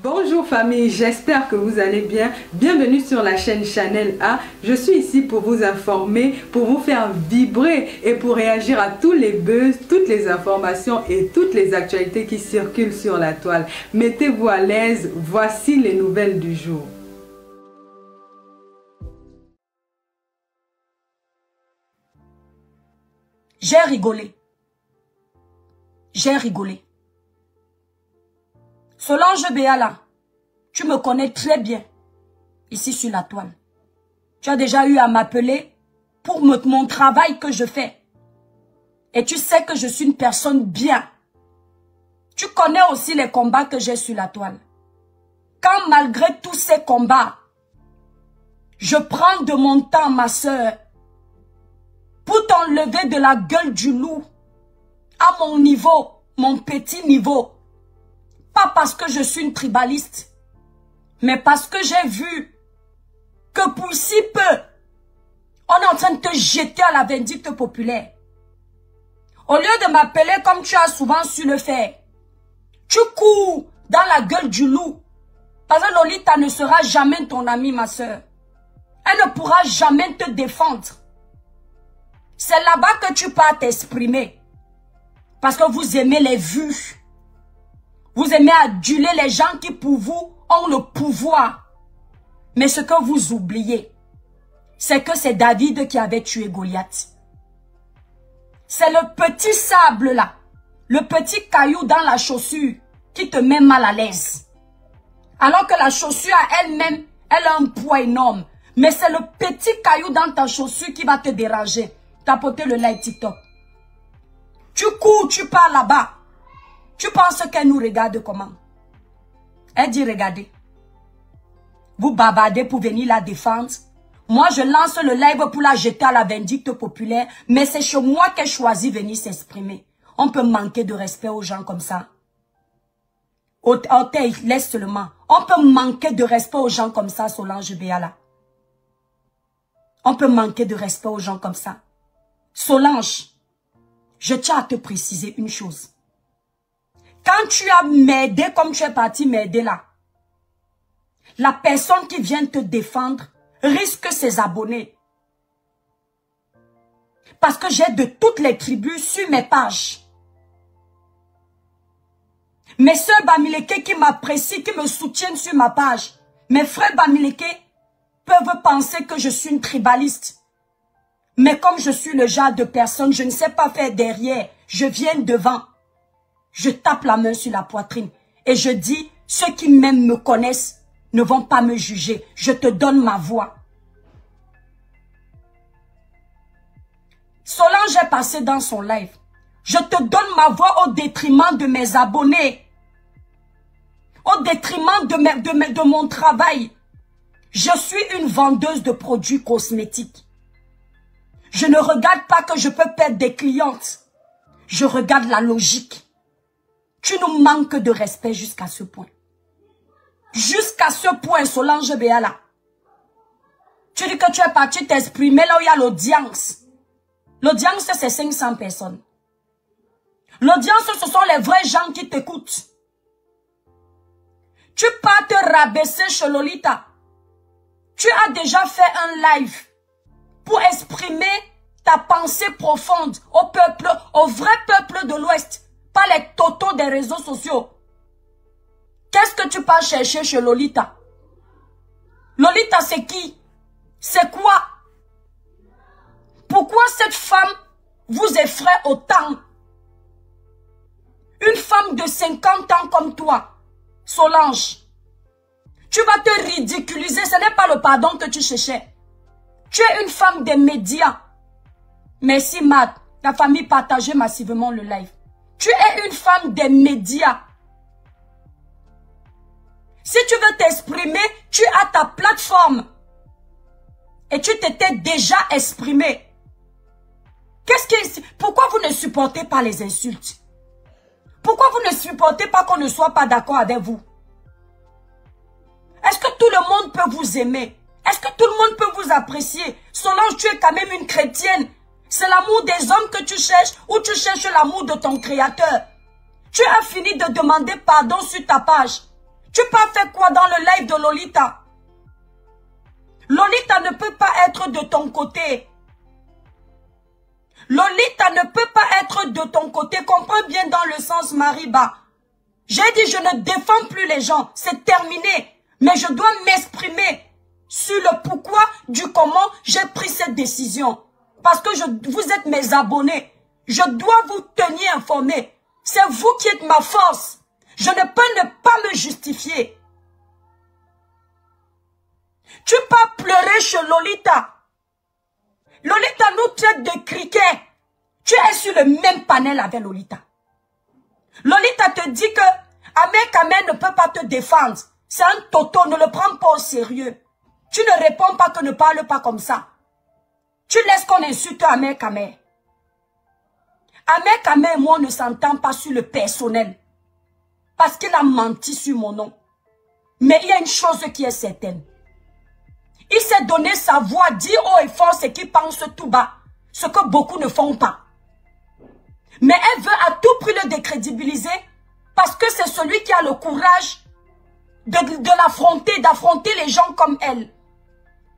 Bonjour famille, j'espère que vous allez bien. Bienvenue sur la chaîne Chanel A. Je suis ici pour vous informer, pour vous faire vibrer et pour réagir à tous les buzz, toutes les informations et toutes les actualités qui circulent sur la toile. Mettez-vous à l'aise, voici les nouvelles du jour. J'ai rigolé. J'ai rigolé. Solange Béala, tu me connais très bien, ici sur la toile. Tu as déjà eu à m'appeler pour mon travail que je fais. Et tu sais que je suis une personne bien. Tu connais aussi les combats que j'ai sur la toile. Quand malgré tous ces combats, je prends de mon temps, ma soeur, pour t'enlever de la gueule du loup, à mon niveau, mon petit niveau. Pas parce que je suis une tribaliste, mais parce que j'ai vu que pour si peu, on est en train de te jeter à la vindicte populaire. Au lieu de m'appeler comme tu as souvent su le faire, tu cours dans la gueule du loup. Parce que Lolita ne sera jamais ton amie, ma soeur. Elle ne pourra jamais te défendre. C'est là-bas que tu peux t'exprimer. Parce que vous aimez les vues. Vous aimez aduler les gens qui pour vous ont le pouvoir. Mais ce que vous oubliez, c'est que c'est David qui avait tué Goliath. C'est le petit sable là, le petit caillou dans la chaussure qui te met mal à l'aise. Alors que la chaussure à elle-même, elle a un poids énorme. Mais c'est le petit caillou dans ta chaussure qui va te déranger. Tapoter le like TikTok. Tu cours, tu pars là-bas. Tu penses qu'elle nous regarde comment? Elle dit regardez. Vous bavardez pour venir la défendre. Moi je lance le live pour la jeter à la vindicte populaire. Mais c'est chez moi qu'elle choisit venir s'exprimer. On peut manquer de respect aux gens comme ça. Laisse seulement. On peut manquer de respect aux gens comme ça, Solange Béala. On peut manquer de respect aux gens comme ça. Solange, je tiens à te préciser une chose. Quand tu as m'aidé comme tu es parti m'aider là, la personne qui vient te défendre risque ses abonnés. Parce que j'ai de toutes les tribus sur mes pages. Mes soeurs Bamileke qui m'apprécient, qui me soutiennent sur ma page. Mes frères Bamileke peuvent penser que je suis une tribaliste. Mais comme je suis le genre de personne, je ne sais pas faire derrière. Je viens devant. Je tape la main sur la poitrine. Et je dis, ceux qui m'aiment me connaissent, ne vont pas me juger. Je te donne ma voix. Solange est passée dans son live. Je te donne ma voix au détriment de mes abonnés. Au détriment de mon travail. Je suis une vendeuse de produits cosmétiques. Je ne regarde pas que je peux perdre des clientes. Je regarde la logique. Tu nous manques de respect jusqu'à ce point. Jusqu'à ce point, Solange Béala. Tu dis que tu es parti t'exprimer là où il y a l'audience. L'audience, c'est 500 personnes. L'audience, ce sont les vrais gens qui t'écoutent. Tu pars te rabaisser chez Lolita. Tu as déjà fait un live pour exprimer ta pensée profonde au peuple, au vrai peuple de l'Ouest. Pas les totos des réseaux sociaux. Qu'est-ce que tu pars chercher chez Lolita? Lolita, c'est qui? C'est quoi? Pourquoi cette femme vous effraie autant? Une femme de 50 ans comme toi, Solange, tu vas te ridiculiser. Ce n'est pas le pardon que tu cherchais. Tu es une femme des médias. Merci, Matt. La famille partageait massivement le live. Tu es une femme des médias. Si tu veux t'exprimer, tu as ta plateforme. Et tu t'étais déjà exprimé. Pourquoi vous ne supportez pas les insultes? Pourquoi vous ne supportez pas qu'on ne soit pas d'accord avec vous? Est-ce que tout le monde peut vous aimer? Est-ce que tout le monde peut vous apprécier? Solange, tu es quand même une chrétienne. C'est l'amour des hommes que tu cherches ou tu cherches l'amour de ton créateur? Tu as fini de demander pardon sur ta page. Tu peux faire quoi dans le live de Lolita? Lolita ne peut pas être de ton côté. Lolita ne peut pas être de ton côté. Comprends bien dans le sens Mariba. J'ai dit je ne défends plus les gens. C'est terminé. Mais je dois m'exprimer sur le pourquoi du comment j'ai pris cette décision. Parce que vous êtes mes abonnés. Je dois vous tenir informés. C'est vous qui êtes ma force. Je ne peux ne pas me justifier. Tu peux pleurer chez Lolita. Lolita nous traite de criquet. Tu es sur le même panel avec Lolita. Lolita te dit que Ahmed Kamel ne peut pas te défendre. C'est un toto, ne le prends pas au sérieux. Tu ne réponds pas, que ne parle pas comme ça. Tu laisses qu'on insulte Ahmed Kamel. Ahmed Kamel et moi ne s'entend pas sur le personnel. Parce qu'il a menti sur mon nom. Mais il y a une chose qui est certaine. Il s'est donné sa voix, dit haut et fort ce qu'il pense tout bas. Ce que beaucoup ne font pas. Mais elle veut à tout prix le décrédibiliser. Parce que c'est celui qui a le courage de l'affronter, d'affronter les gens comme elle.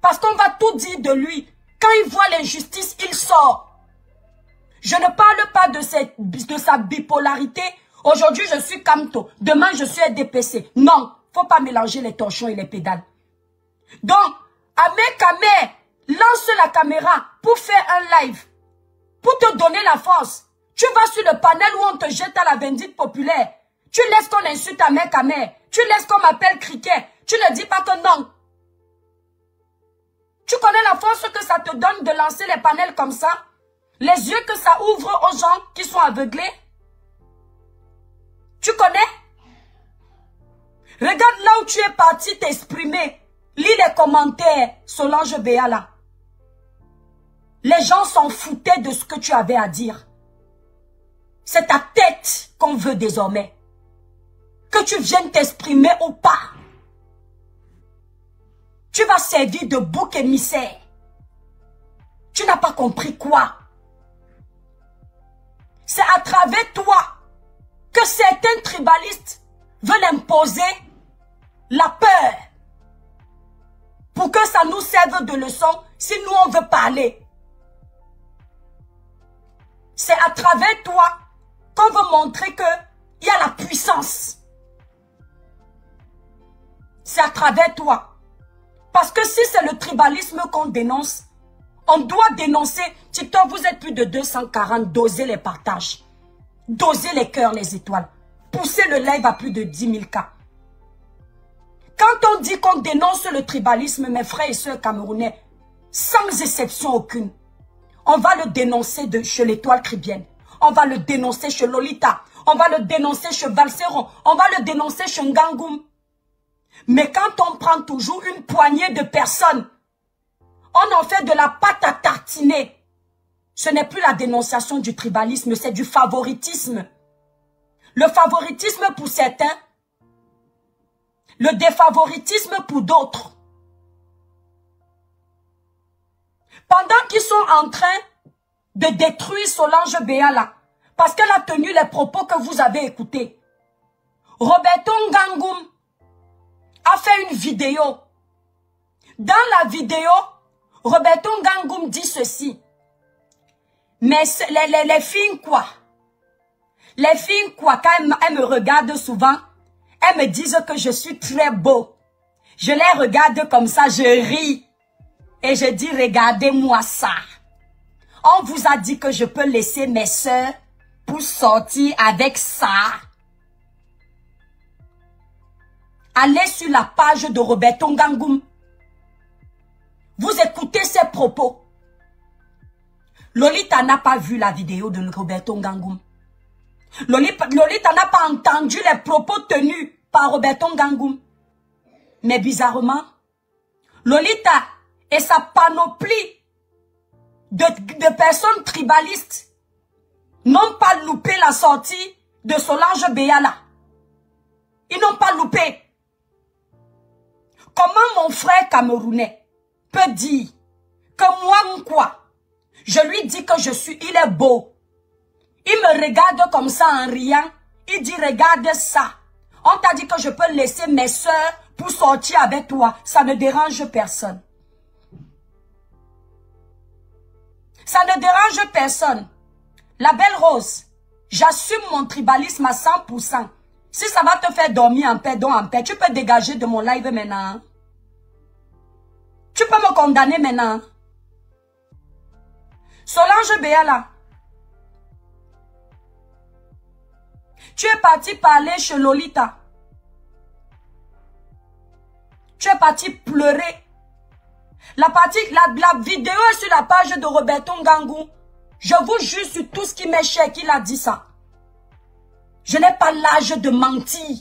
Parce qu'on va tout dire de lui. Quand il voit l'injustice, il sort. Je ne parle pas de sa bipolarité. Aujourd'hui, je suis Kamto. Demain, je suis DPC. Non, faut pas mélanger les torchons et les pédales. Donc, Ahmed Kamel lance la caméra pour faire un live. Pour te donner la force. Tu vas sur le panel où on te jette à la vindicte populaire. Tu laisses qu'on insulte Ahmed Kamel. Tu laisses qu'on m'appelle criquet. Tu ne dis pas que non. Tu connais la force que ça te donne de lancer les panels comme ça? Les yeux que ça ouvre aux gens qui sont aveuglés? Tu connais? Regarde là où tu es parti t'exprimer. Lis les commentaires, Solange Béala. Les gens s'en foutaient de ce que tu avais à dire. C'est ta tête qu'on veut désormais. Que tu viennes t'exprimer ou pas. Tu vas servir de bouc émissaire. Tu n'as pas compris quoi? C'est à travers toi que certains tribalistes veulent imposer la peur. Pour que ça nous serve de leçon si nous on veut parler. C'est à travers toi qu'on veut montrer qu'il y a la puissance. C'est à travers toi. Parce que si c'est le tribalisme qu'on dénonce, on doit dénoncer. TikTok, vous êtes plus de 240, dosez les partages. Dosez les cœurs, les étoiles. Poussez le live à plus de 10 000 cas. Quand on dit qu'on dénonce le tribalisme, mes frères et sœurs camerounais, sans exception aucune, on va le dénoncer chez l'étoile cribienne. On va le dénoncer chez Lolita. On va le dénoncer chez Valseron. On va le dénoncer chez Ngangoum. Mais quand on prend toujours une poignée de personnes, on en fait de la pâte à tartiner. Ce n'est plus la dénonciation du tribalisme, c'est du favoritisme. Le favoritisme pour certains, le défavoritisme pour d'autres. Pendant qu'ils sont en train de détruire Solange Béala, parce qu'elle a tenu les propos que vous avez écoutés, Roberto Ngangoum a fait une vidéo. Dans la vidéo, Roberto Ngangoum dit ceci. Mais les filles quoi? Les filles quoi? Quand elles me regardent souvent, elles me disent que je suis très beau. Je les regarde comme ça, je ris. Et je dis, regardez-moi ça. On vous a dit que je peux laisser mes soeurs pour sortir avec ça. Allez sur la page de Roberto Ngangoum. Vous écoutez ses propos. Lolita n'a pas vu la vidéo de Roberto Ngangoum. Lolita n'a pas entendu les propos tenus par Roberto Ngangoum. Mais bizarrement, Lolita et sa panoplie de personnes tribalistes n'ont pas loupé la sortie de Solange Béala. Ils n'ont pas loupé. Comment mon frère camerounais peut dire que moi, quoi, je lui dis que il est beau. Il me regarde comme ça en riant. Il dit, regarde ça. On t'a dit que je peux laisser mes soeurs pour sortir avec toi. Ça ne dérange personne. Ça ne dérange personne. La belle Rose, j'assume mon tribalisme à 100%. Si ça va te faire dormir en paix, donc en paix, tu peux dégager de mon live maintenant. Tu peux me condamner maintenant. Solange Béala, tu es parti parler chez Lolita. Tu es parti pleurer. La vidéo est sur la page de Roberto Ngangou. Je vous jure sur tout ce qui m'est cher qu'il a dit ça. Je n'ai pas l'âge de mentir.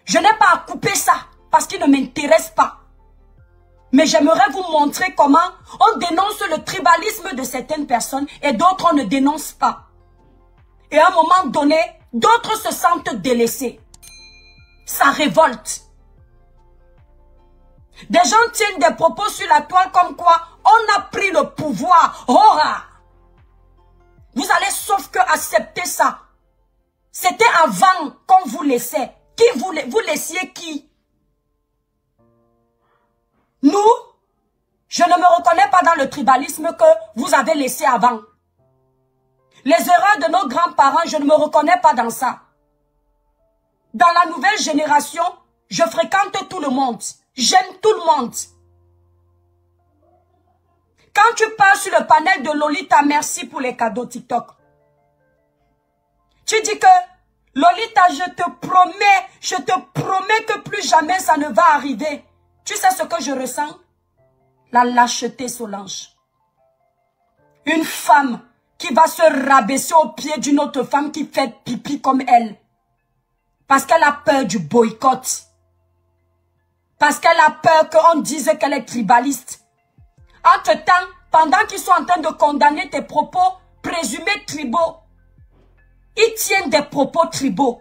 Je n'ai pas à couper ça parce qu'il ne m'intéresse pas. Mais j'aimerais vous montrer comment on dénonce le tribalisme de certaines personnes et d'autres on ne dénonce pas. Et à un moment donné, d'autres se sentent délaissés. Ça révolte. Des gens tiennent des propos sur la toile comme quoi on a pris le pouvoir. Vous allez sauf que accepter ça. C'était avant qu'on vous laissait. Vous laissiez qui? Nous, je ne me reconnais pas dans le tribalisme que vous avez laissé avant. Les erreurs de nos grands-parents, je ne me reconnais pas dans ça. Dans la nouvelle génération, je fréquente tout le monde. J'aime tout le monde. Quand tu passes sur le panel de Lolita, merci pour les cadeaux TikTok. Tu dis que Lolita, je te promets que plus jamais ça ne va arriver. Tu sais ce que je ressens? La lâcheté, Solange. Une femme qui va se rabaisser au pied d'une autre femme qui fait pipi comme elle. Parce qu'elle a peur du boycott. Parce qu'elle a peur qu'on dise qu'elle est tribaliste. Entre-temps, pendant qu'ils sont en train de condamner tes propos présumés tribaux, ils tiennent des propos tribaux.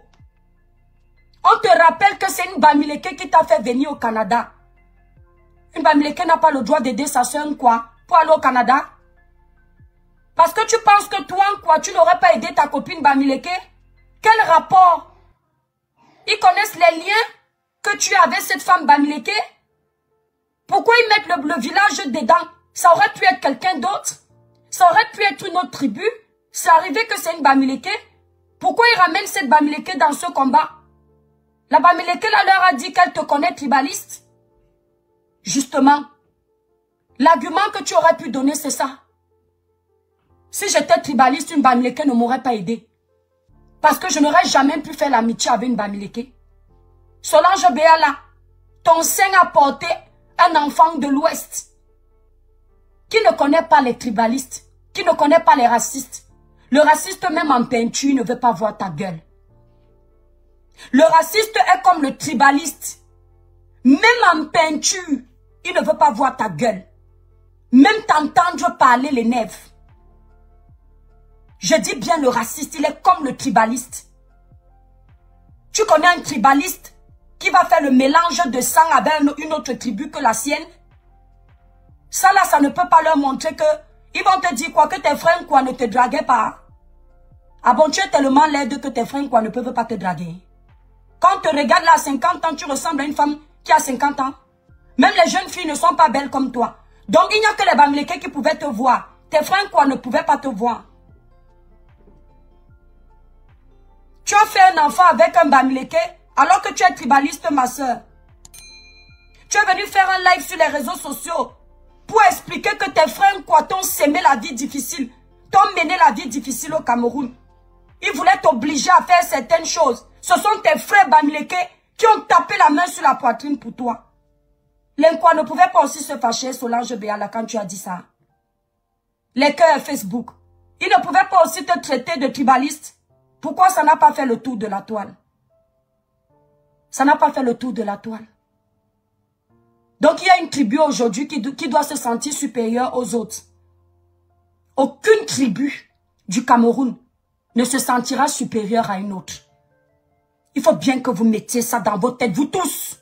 On te rappelle que c'est une Bamileke qui t'a fait venir au Canada. Une Bamileke n'a pas le droit d'aider sa soeur quoi pour aller au Canada. Parce que tu penses que toi, quoi, tu n'aurais pas aidé ta copine Bamileke? Quel rapport? Ils connaissent les liens que tu as avec cette femme Bamileke? Pourquoi ils mettent le village dedans? Ça aurait pu être quelqu'un d'autre. Ça aurait pu être une autre tribu. C'est arrivé que c'est une Bamileke. Pourquoi ils ramènent cette Bamileke dans ce combat? La Bamileke là, leur a dit qu'elle te connaît tribaliste. Justement, l'argument que tu aurais pu donner, c'est ça. Si j'étais tribaliste, une Bamileke ne m'aurait pas aidé. Parce que je n'aurais jamais pu faire l'amitié avec une Bamileke. Solange Béala, ton sein a porté un enfant de l'Ouest qui ne connaît pas les tribalistes, qui ne connaît pas les racistes. Le raciste, même en peinture, ne veut pas voir ta gueule. Le raciste est comme le tribaliste. Même en peinture, il ne veut pas voir ta gueule. Même t'entendre parler les nerfs. Je dis bien le raciste, il est comme le tribaliste. Tu connais un tribaliste qui va faire le mélange de sang avec une autre tribu que la sienne? Ça là, ça ne peut pas leur montrer que ils vont te dire quoi, que tes frères quoi ne te draguaient pas. Ah bon, tu es tellement laide que tes frères quoi ne peuvent pas te draguer. Quand on te regarde là à 50 ans, tu ressembles à une femme qui a 50 ans. Même les jeunes filles ne sont pas belles comme toi. Donc il n'y a que les Bamileke qui pouvaient te voir. Tes frères quoi ne pouvaient pas te voir. Tu as fait un enfant avec un Bamileke alors que tu es tribaliste, ma soeur. Tu es venu faire un live sur les réseaux sociaux pour expliquer que tes frères quoi t'ont sémé la vie difficile, t'ont mené la vie difficile au Cameroun. Ils voulaient t'obliger à faire certaines choses. Ce sont tes frères Bamileke qui ont tapé la main sur la poitrine pour toi. L'Inkwa ne pouvait pas aussi se fâcher, Solange Béala, quand tu as dit ça. Les cœurs Facebook. Ils ne pouvaient pas aussi te traiter de tribaliste. Pourquoi ça n'a pas fait le tour de la toile? Ça n'a pas fait le tour de la toile. Donc il y a une tribu aujourd'hui qui doit se sentir supérieure aux autres. Aucune tribu du Cameroun ne se sentira supérieure à une autre. Il faut bien que vous mettiez ça dans vos têtes, vous tous.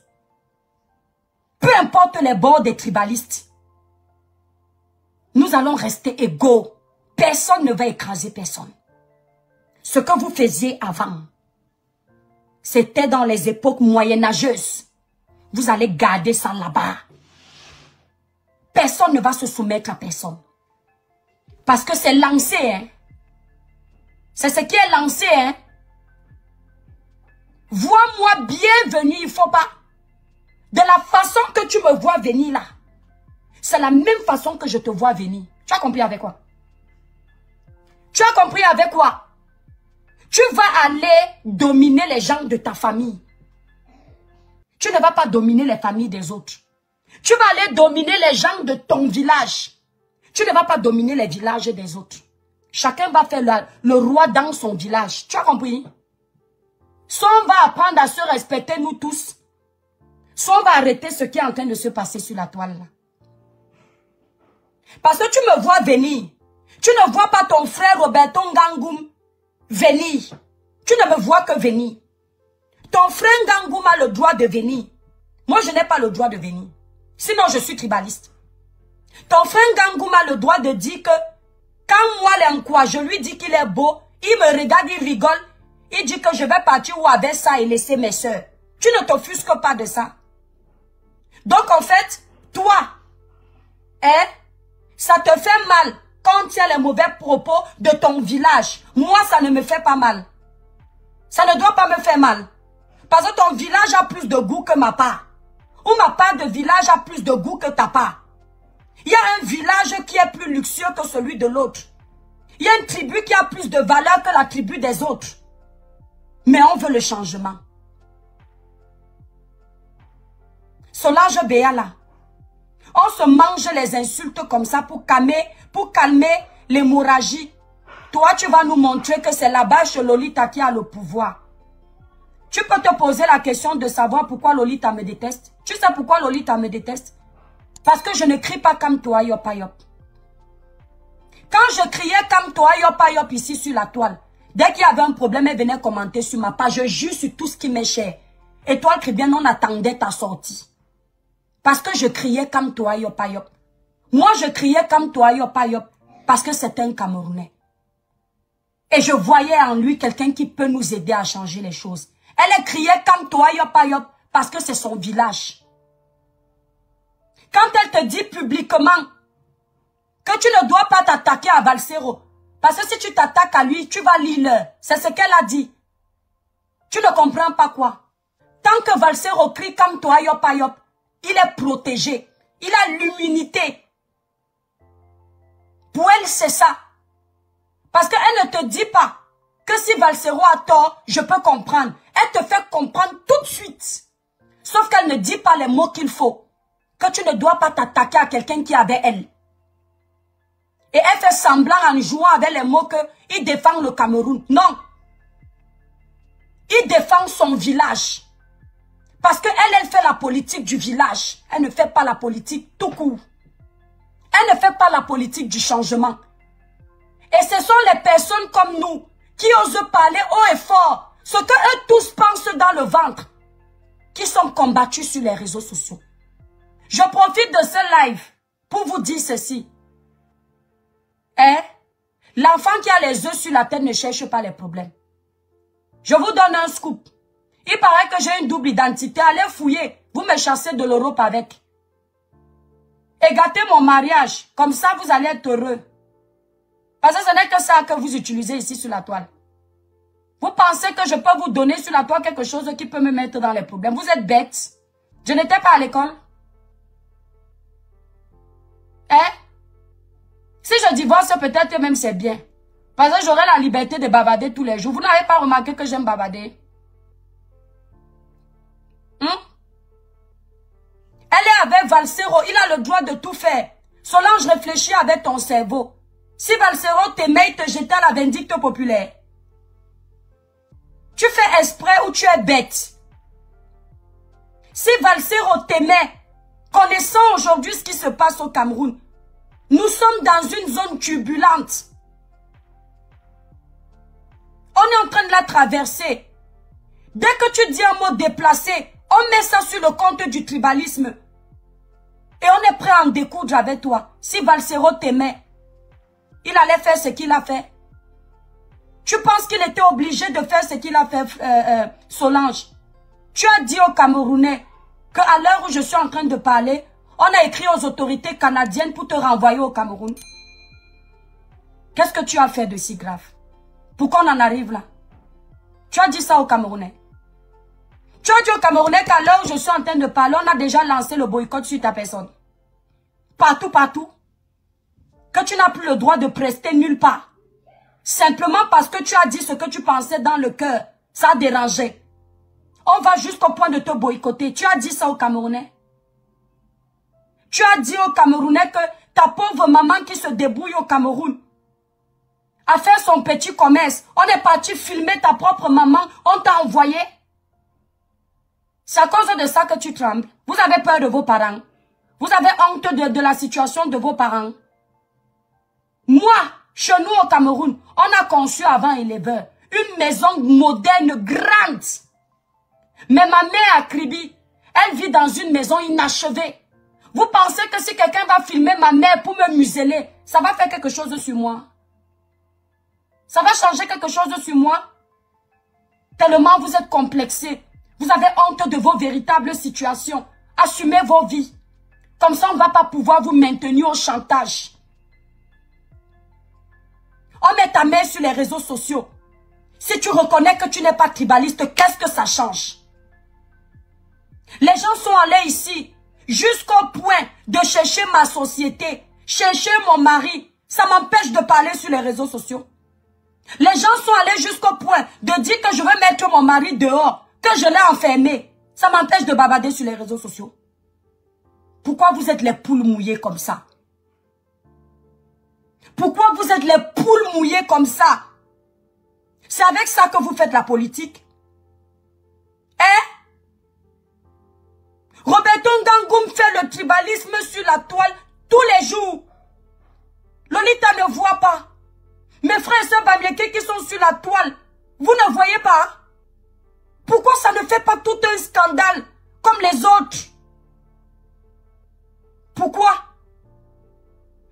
Peu importe les bords des tribalistes. Nous allons rester égaux. Personne ne va écraser personne. Ce que vous faisiez avant, C'était dans les époques moyenâgeuses. Vous allez garder ça là-bas. Personne ne va se soumettre à personne. Parce que c'est lancé, hein. C'est ce qui est lancé, hein. Vois-moi bien venir, il ne faut pas. De la façon que tu me vois venir là, c'est la même façon que je te vois venir. Tu as compris avec quoi? Tu as compris avec quoi? Tu vas aller dominer les gens de ta famille. Tu ne vas pas dominer les familles des autres. Tu vas aller dominer les gens de ton village. Tu ne vas pas dominer les villages des autres. Chacun va faire le roi dans son village. Tu as compris? Soit on va apprendre à se respecter nous tous, soit on va arrêter ce qui est en train de se passer sur la toile là. Parce que tu me vois venir. Tu ne vois pas ton frère Roberto Ngangoum venir. Tu ne me vois que venir. Ton frère Ngangoum a le droit de venir. Moi, je n'ai pas le droit de venir. Sinon, je suis tribaliste. Ton frère Ngangoum a le droit de dire que quand moi, l'enquoi, je lui dis qu'il est beau, il me regarde, il rigole, il dit que je vais partir ou avec ça et laisser mes soeurs. Tu ne t'offusques pas de ça. Donc, en fait, toi, hein, ça te fait mal quand tu as les mauvais propos de ton village. Moi, ça ne me fait pas mal. Ça ne doit pas me faire mal. Parce que ton village a plus de goût que ma part. Ou ma part de village a plus de goût que ta part. Il y a un village qui est plus luxueux que celui de l'autre. Il y a une tribu qui a plus de valeur que la tribu des autres. Mais on veut le changement. Solange Béala, on se mange les insultes comme ça pour calmer l'hémorragie. Toi, tu vas nous montrer que c'est là-bas chez Lolita qui a le pouvoir. Tu peux te poser la question de savoir pourquoi Lolita me déteste. Tu sais pourquoi Lolita me déteste? Parce que je ne crie pas comme toi, Yopa Yop. Quand je criais comme toi, Yopa Yop, ici sur la toile, dès qu'il y avait un problème, elle venait commenter sur ma page. Je jure sur tout ce qui m'est cher. Et toi, Cribien, on attendait ta sortie. Parce que je criais comme toi, Yopa Yop. Moi, je criais comme toi, Yopa Yop, parce que c'est un Camerounais. Et je voyais en lui quelqu'un qui peut nous aider à changer les choses. Elle criait comme toi, Yopa Yop, parce que c'est son village. Quand elle te dit publiquement que tu ne dois pas t'attaquer à Valsero, parce que si tu t'attaques à lui, tu vas lire. C'est ce qu'elle a dit. Tu ne comprends pas quoi? Tant que Valsero crie comme toi, Yopa Yop, il est protégé. Il a l'immunité. Pour elle, c'est ça. Parce qu'elle ne te dit pas que si Valsero a tort, je peux comprendre. Elle te fait comprendre tout de suite. Sauf qu'elle ne dit pas les mots qu'il faut. Que tu ne dois pas t'attaquer à quelqu'un qui avait elle. Et elle fait semblant en jouant avec les mots qu'il défend le Cameroun. Non. Il défend son village. Parce qu'elle fait la politique du village. Elle ne fait pas la politique tout court. Elle ne fait pas la politique du changement. Et ce sont les personnes comme nous qui osent parler haut et fort ce que eux tous pensent dans le ventre, qui sont combattus sur les réseaux sociaux. Je profite de ce live pour vous dire ceci. Hein? L'enfant qui a les œufs sur la tête ne cherche pas les problèmes. Je vous donne un scoop. Il paraît que j'ai une double identité. Allez fouiller. Vous me chassez de l'Europe avec. Et gâtez mon mariage. Comme ça, vous allez être heureux. Parce que ce n'est que ça que vous utilisez ici sur la toile. Vous pensez que je peux vous donner sur la toile quelque chose qui peut me mettre dans les problèmes. Vous êtes bêtes. Je n'étais pas à l'école. Hein? Si je divorce, peut-être même c'est bien. Parce que j'aurai la liberté de bavarder tous les jours. Vous n'avez pas remarqué que j'aime bavarder? Elle est avec Valsero. Il a le droit de tout faire. Solange, réfléchis avec ton cerveau. Si Valsero t'aimait, il te jetait à la vindicte populaire. Tu fais exprès ou tu es bête? Si Valsero t'aimait, connaissant aujourd'hui ce qui se passe au Cameroun, nous sommes dans une zone turbulente. On est en train de la traverser. Dès que tu dis un mot déplacé, on met ça sur le compte du tribalisme. Et on est prêt à en découdre avec toi. Si Valsero t'aimait, il allait faire ce qu'il a fait. Tu penses qu'il était obligé de faire ce qu'il a fait Solange? Tu as dit aux Camerounais qu'à l'heure où je suis en train de parler, on a écrit aux autorités canadiennes pour te renvoyer au Cameroun. Qu'est-ce que tu as fait de si grave? Pourquoi on en arrive là? Tu as dit ça aux Camerounais. Tu as dit aux Camerounais qu'à l'heure où je suis en train de parler, on a déjà lancé le boycott sur ta personne. Partout, partout. Que tu n'as plus le droit de prester nulle part. Simplement parce que tu as dit ce que tu pensais dans le cœur. Ça a dérangé. On va jusqu'au point de te boycotter. Tu as dit ça aux Camerounais. Tu as dit aux Camerounais que ta pauvre maman qui se débrouille au Cameroun à faire son petit commerce. On est parti filmer ta propre maman. On t'a envoyé. C'est à cause de ça que tu trembles. Vous avez peur de vos parents. Vous avez honte de la situation de vos parents. Moi, chez nous au Cameroun, on a conçu avant éleveur une maison moderne, grande. Mais ma mère à Kribi, elle vit dans une maison inachevée. Vous pensez que si quelqu'un va filmer ma mère pour me museler, ça va faire quelque chose sur moi? Ça va changer quelque chose sur moi? Tellement vous êtes complexés. Vous avez honte de vos véritables situations. Assumez vos vies. Comme ça, on ne va pas pouvoir vous maintenir au chantage. On met ta mère sur les réseaux sociaux. Si tu reconnais que tu n'es pas tribaliste, qu'est-ce que ça change? Les gens sont allés ici jusqu'au point de chercher ma société, chercher mon mari. Ça m'empêche de parler sur les réseaux sociaux. Les gens sont allés jusqu'au point de dire que je veux mettre mon mari dehors, que je l'ai enfermé. Ça m'empêche de bavarder sur les réseaux sociaux. Pourquoi vous êtes les poules mouillées comme ça? Pourquoi vous êtes les poules mouillées comme ça? C'est avec ça que vous faites la politique. Hein? Roberto Ngangoum fait le tribalisme sur la toile tous les jours. Lolita ne voit pas. Mes frères et sœurs Bamieke qui sont sur la toile, vous ne voyez pas? Pourquoi ça ne fait pas tout un scandale comme les autres? Pourquoi?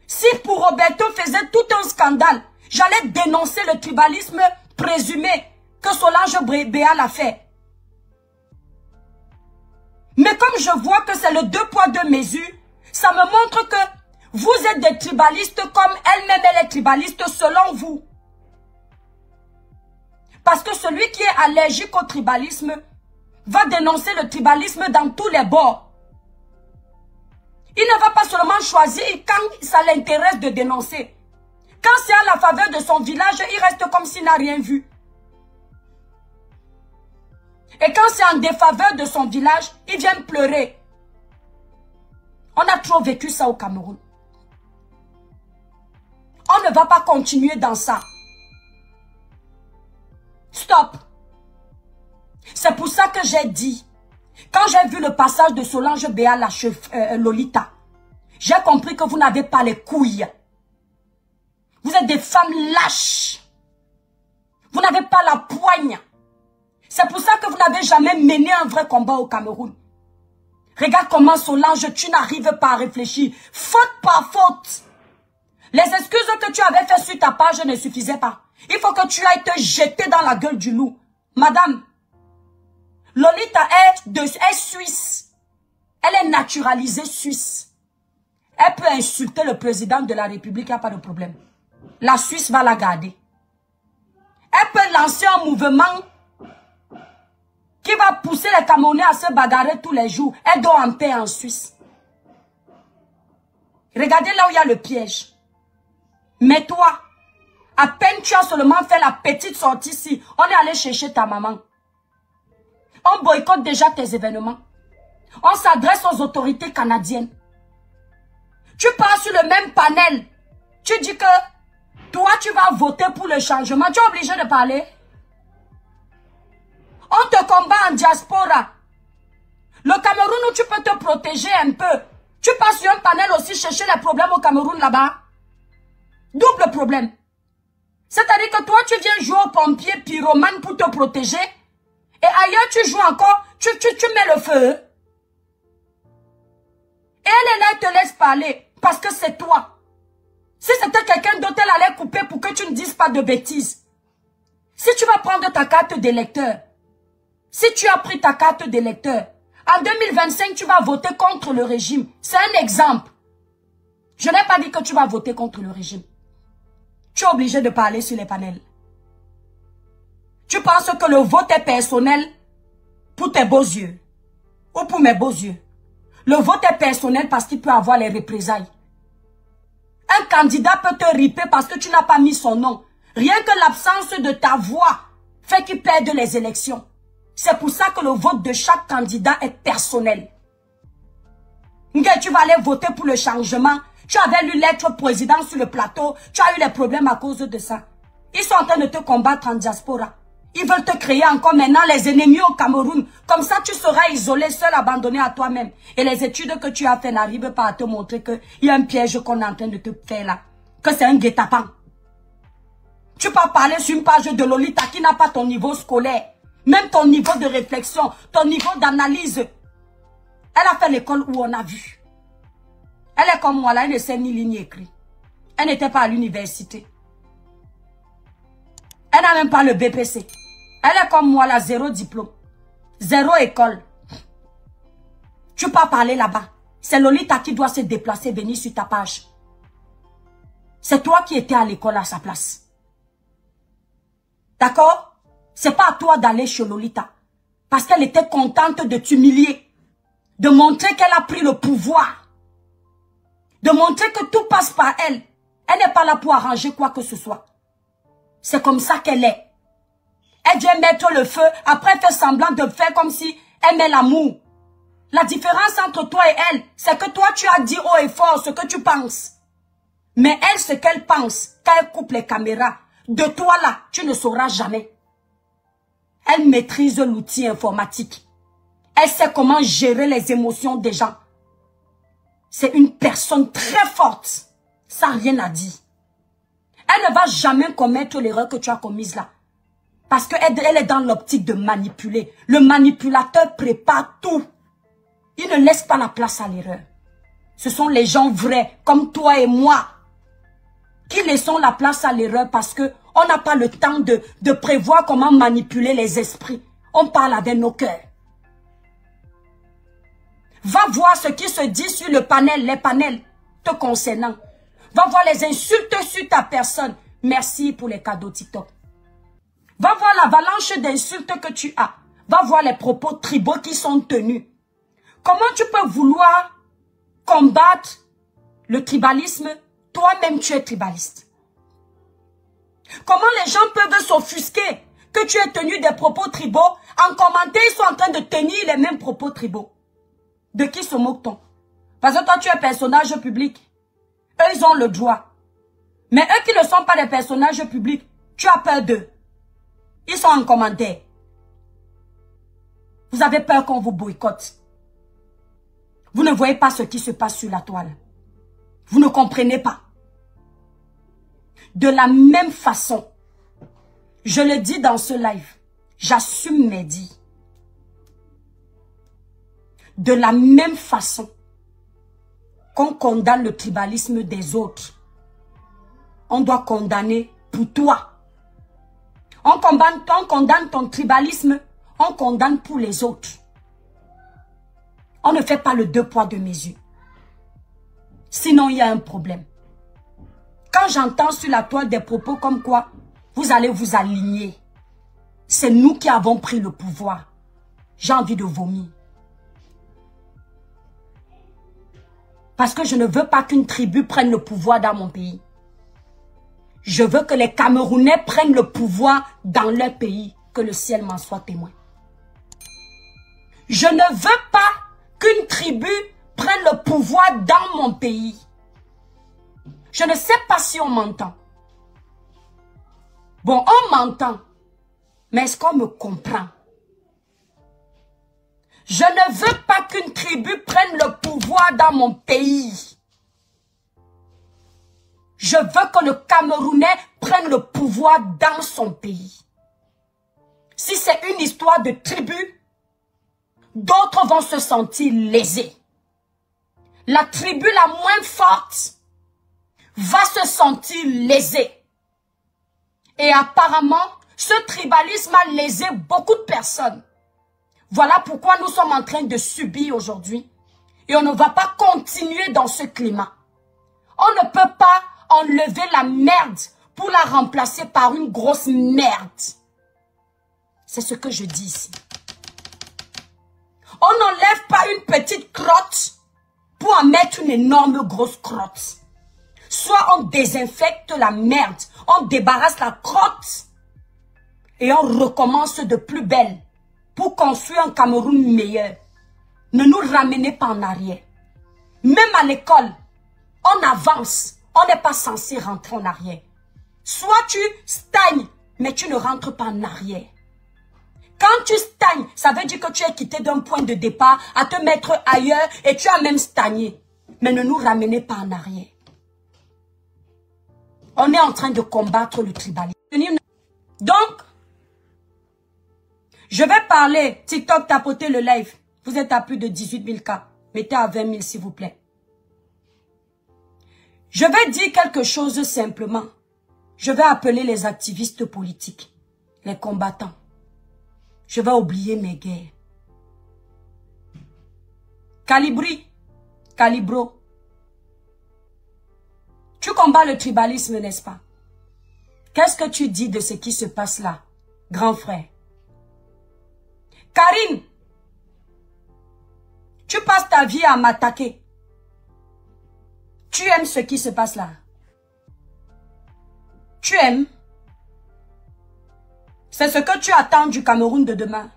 Si pour Roberto faisait tout un scandale, j'allais dénoncer le tribalisme présumé que Solange Béal a fait. Mais comme je vois que c'est le 2 poids 2 mesures, ça me montre que vous êtes des tribalistes comme elle-même elle est tribaliste selon vous. Parce que celui qui est allergique au tribalisme va dénoncer le tribalisme dans tous les bords. Il ne va pas seulement choisir quand ça l'intéresse de dénoncer. Quand c'est à la faveur de son village, il reste comme s'il n'a rien vu. Et quand c'est en défaveur de son village, il vient pleurer. On a trop vécu ça au Cameroun. On ne va pas continuer dans ça. Stop. C'est pour ça que j'ai dit, quand j'ai vu le passage de Solange Béal à Lolita, j'ai compris que vous n'avez pas les couilles. Vous êtes des femmes lâches. Vous n'avez pas la poigne. C'est pour ça que vous n'avez jamais mené un vrai combat au Cameroun. Regarde comment Solange, tu n'arrives pas à réfléchir. Faute par faute. Les excuses que tu avais faites sur ta page ne suffisaient pas. Il faut que tu ailles te jeter dans la gueule du loup. Madame, Lolita est suisse. Elle est naturalisée suisse. Elle peut insulter le président de la République, il n'y a pas de problème. La Suisse va la garder. Elle peut lancer un mouvement qui va pousser les Camerounais à se bagarrer tous les jours. Elle doit en paix en Suisse. Regardez là où il y a le piège. Mais toi, à peine tu as seulement fait la petite sortie ici, on est allé chercher ta maman. On boycotte déjà tes événements. On s'adresse aux autorités canadiennes. Tu pars sur le même panel. Tu dis que toi, tu vas voter pour le changement. Tu es obligé de parler. On te combat en diaspora. Le Cameroun où tu peux te protéger un peu. Tu passes sur un panel aussi chercher les problèmes au Cameroun là-bas. Double problème. C'est-à-dire que toi, tu viens jouer au pompier pyromane pour te protéger. Et ailleurs, tu joues encore, tu mets le feu. Et elle est là, elle te laisse parler. Parce que c'est toi. Si c'était quelqu'un d'autre, elle allait couper pour que tu ne dises pas de bêtises. Si tu vas prendre ta carte d'électeur, si tu as pris ta carte d'électeur, en 2025, tu vas voter contre le régime. C'est un exemple. Je n'ai pas dit que tu vas voter contre le régime. Tu es obligé de parler sur les panels. Tu penses que le vote est personnel pour tes beaux yeux ou pour mes beaux yeux. Le vote est personnel parce qu'il peut avoir les représailles. Un candidat peut te riper parce que tu n'as pas mis son nom. Rien que l'absence de ta voix fait qu'il perde les élections. C'est pour ça que le vote de chaque candidat est personnel. Tu vas aller voter pour le changement. Tu avais lu l'être président sur le plateau. Tu as eu des problèmes à cause de ça. Ils sont en train de te combattre en diaspora. Ils veulent te créer encore maintenant les ennemis au Cameroun. Comme ça, tu seras isolé, seul, abandonné à toi-même. Et les études que tu as fait n'arrivent pas à te montrer qu'il y a un piège qu'on est en train de te faire là. Que c'est un guet-apens. Tu peux parler sur une page de Lolita qui n'a pas ton niveau scolaire. Même ton niveau de réflexion, ton niveau d'analyse. Elle a fait l'école où on a vu. Elle est comme moi là, elle ne sait ni lire ni écrire. Elle n'était pas à l'université. Elle n'a même pas le BPC. Elle est comme moi là, 0 diplôme. 0 école. Tu peux pas parler là-bas. C'est Lolita qui doit se déplacer, venir sur ta page. C'est toi qui étais à l'école à sa place. D'accord? C'est pas à toi d'aller chez Lolita. Parce qu'elle était contente de t'humilier. De montrer qu'elle a pris le pouvoir. De montrer que tout passe par elle. Elle n'est pas là pour arranger quoi que ce soit. C'est comme ça qu'elle est. Elle vient mettre le feu. Après, elle fait semblant de faire comme si elle met l'amour. La différence entre toi et elle, c'est que toi, tu as dit haut et fort ce que tu penses. Mais elle, ce qu'elle pense, quand elle coupe les caméras, de toi là, tu ne sauras jamais. Elle maîtrise l'outil informatique. Elle sait comment gérer les émotions des gens. C'est une personne très forte. Ça n'a rien à dire. Elle ne va jamais commettre l'erreur que tu as commise là. Parce qu'elle est dans l'optique de manipuler. Le manipulateur prépare tout. Il ne laisse pas la place à l'erreur. Ce sont les gens vrais, comme toi et moi, qui laissons la place à l'erreur parce qu'on n'a pas le temps de prévoir comment manipuler les esprits. On parle avec nos cœurs. Va voir ce qui se dit sur le panel, les panels te concernant. Va voir les insultes sur ta personne. Merci pour les cadeaux TikTok. Va voir l'avalanche d'insultes que tu as. Va voir les propos tribaux qui sont tenus. Comment tu peux vouloir combattre le tribalisme? Toi-même, tu es tribaliste. Comment les gens peuvent s'offusquer que tu aies tenu des propos tribaux? En commentaire, ils sont en train de tenir les mêmes propos tribaux. De qui se moque-t-on? Parce que toi, tu es personnage public. Eux, ils ont le droit. Mais eux qui ne sont pas des personnages publics, tu as peur d'eux. Ils sont en commentaire. Vous avez peur qu'on vous boycotte. Vous ne voyez pas ce qui se passe sur la toile. Vous ne comprenez pas. De la même façon, je le dis dans ce live, j'assume mes dits. De la même façon qu'on condamne le tribalisme des autres, on doit condamner pour toi. On condamne ton tribalisme, on condamne pour les autres. On ne fait pas le 2 poids 2 mesures. Sinon, il y a un problème. Quand j'entends sur la toile des propos comme quoi vous allez vous aligner, c'est nous qui avons pris le pouvoir. J'ai envie de vomir. Parce que je ne veux pas qu'une tribu prenne le pouvoir dans mon pays. Je veux que les Camerounais prennent le pouvoir dans leur pays. Que le ciel m'en soit témoin. Je ne veux pas qu'une tribu prenne le pouvoir dans mon pays. Je ne sais pas si on m'entend. Bon, on m'entend. Mais est-ce qu'on me comprend? Je ne veux pas qu'une tribu prenne le pouvoir dans mon pays. Je veux que le Camerounais prenne le pouvoir dans son pays. Si c'est une histoire de tribu, d'autres vont se sentir lésés. La tribu la moins forte va se sentir lésée. Et apparemment, Ce tribalisme a lésé beaucoup de personnes. Voilà pourquoi nous sommes en train de subir aujourd'hui. Et on ne va pas continuer dans ce climat. On ne peut pas enlever la merde pour la remplacer par une grosse merde. C'est ce que je dis ici. On n'enlève pas une petite crotte pour en mettre une énorme grosse crotte. Soit on désinfecte la merde, on débarrasse la crotte et on recommence de plus belle pour construire un Cameroun meilleur. Ne nous ramenez pas en arrière. Même à l'école, on avance. On n'est pas censé rentrer en arrière. Soit tu stagnes, mais tu ne rentres pas en arrière. Quand tu stagnes, ça veut dire que tu es quitté d'un point de départ à te mettre ailleurs et tu as même stagné. Mais ne nous ramenez pas en arrière. On est en train de combattre le tribalisme. Donc, je vais parler. TikTok, tapotez le live. Vous êtes à plus de 18 000 cas. Mettez à 20 000 s'il vous plaît. Je vais dire quelque chose simplement. Je vais appeler les activistes politiques, les combattants. Je vais oublier mes guerres. Calibri, Calibro. Tu combats le tribalisme, n'est-ce pas? Qu'est-ce que tu dis de ce qui se passe là, grand frère? Karine, tu passes ta vie à m'attaquer. Tu aimes ce qui se passe là? Tu aimes? C'est ce que tu attends du Cameroun de demain.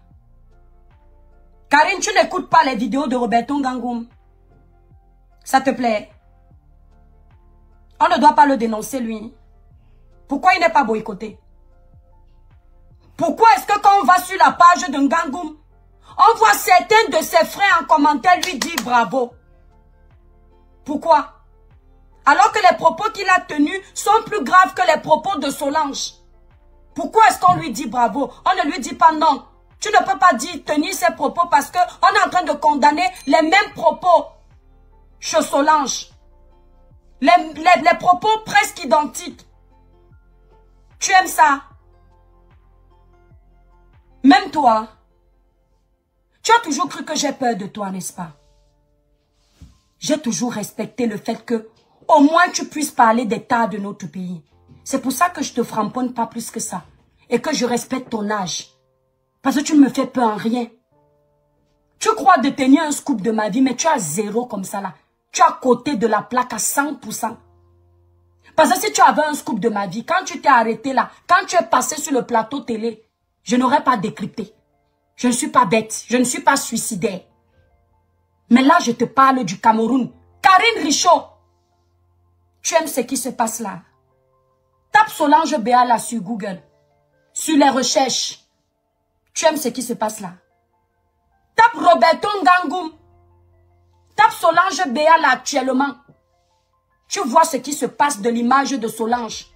Karine, tu n'écoutes pas les vidéos de Roberto Ngangoum. Ça te plaît? On ne doit pas le dénoncer, lui. Pourquoi il n'est pas boycotté? Pourquoi est-ce que quand on va sur la page de Ngangoum, on voit certains de ses frères en commentaire lui dire bravo? Pourquoi? Alors que les propos qu'il a tenus sont plus graves que les propos de Solange. Pourquoi est-ce qu'on lui dit bravo? On ne lui dit pas non. Tu ne peux pas dire tenir ses propos parce qu'on est en train de condamner les mêmes propos chez Solange. Les propos presque identiques. Tu aimes ça? Même toi, tu as toujours cru que j'ai peur de toi, n'est-ce pas? J'ai toujours respecté le fait que au moins tu puisses parler des tas de notre pays. C'est pour ça que je te framponne pas plus que ça. Et que je respecte ton âge. Parce que tu ne me fais peur en rien. Tu crois détenir un scoop de ma vie, mais tu as zéro comme ça là. Tu es à côté de la plaque à 100%. Parce que si tu avais un scoop de ma vie, quand tu t'es arrêté là, quand tu es passé sur le plateau télé, je n'aurais pas décrypté. Je ne suis pas bête, je ne suis pas suicidaire. Mais là, je te parle du Cameroun. Karine Richaud, tu aimes ce qui se passe là? Tape Solange Béa là sur Google. Sur les recherches. Tu aimes ce qui se passe là? Tape Roberto Ngangoum. Tape Solange Béa là actuellement. Tu vois ce qui se passe de l'image de Solange.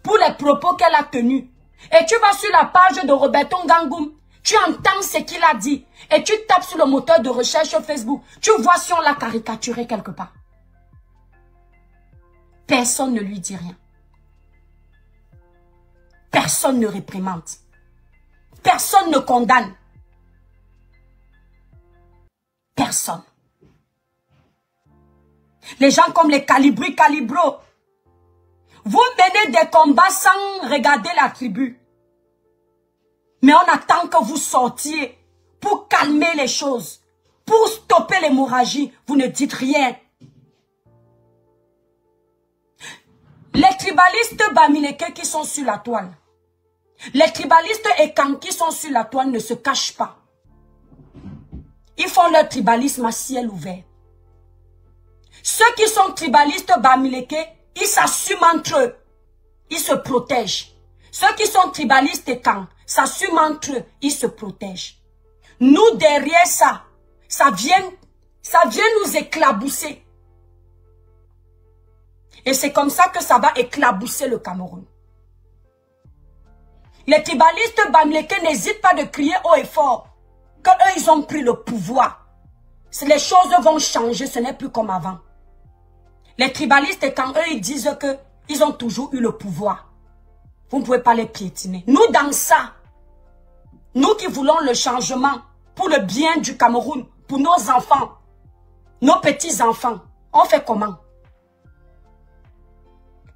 Pour les propos qu'elle a tenus. Et tu vas sur la page de Roberto Ngangoum. Tu entends ce qu'il a dit. Et tu tapes sur le moteur de recherche Facebook. Tu vois si on l'a caricaturé quelque part. Personne ne lui dit rien. Personne ne réprimande. Personne ne condamne. Personne. Les gens comme les Calibri, Calibro, vous menez des combats sans regarder la tribu. Mais on attend que vous sortiez pour calmer les choses, pour stopper l'hémorragie. Vous ne dites rien. Les tribalistes Bamileke qui sont sur la toile, les tribalistes Ekan qui sont sur la toile ne se cachent pas. Ils font leur tribalisme à ciel ouvert. Ceux qui sont tribalistes Bamileke, ils s'assument entre eux. Ils se protègent. Ceux qui sont tribalistes Ekan s'assument entre eux. Ils se protègent. Nous, derrière ça, ça vient nous éclabousser. Et c'est comme ça que ça va éclabousser le Cameroun. Les tribalistes Bamileke n'hésitent pas de crier haut et fort que eux ils ont pris le pouvoir. Les choses vont changer, ce n'est plus comme avant. Les tribalistes, quand eux ils disent que ils ont toujours eu le pouvoir. Vous ne pouvez pas les piétiner. Nous, dans ça, nous qui voulons le changement pour le bien du Cameroun, pour nos enfants, nos petits-enfants, on fait comment?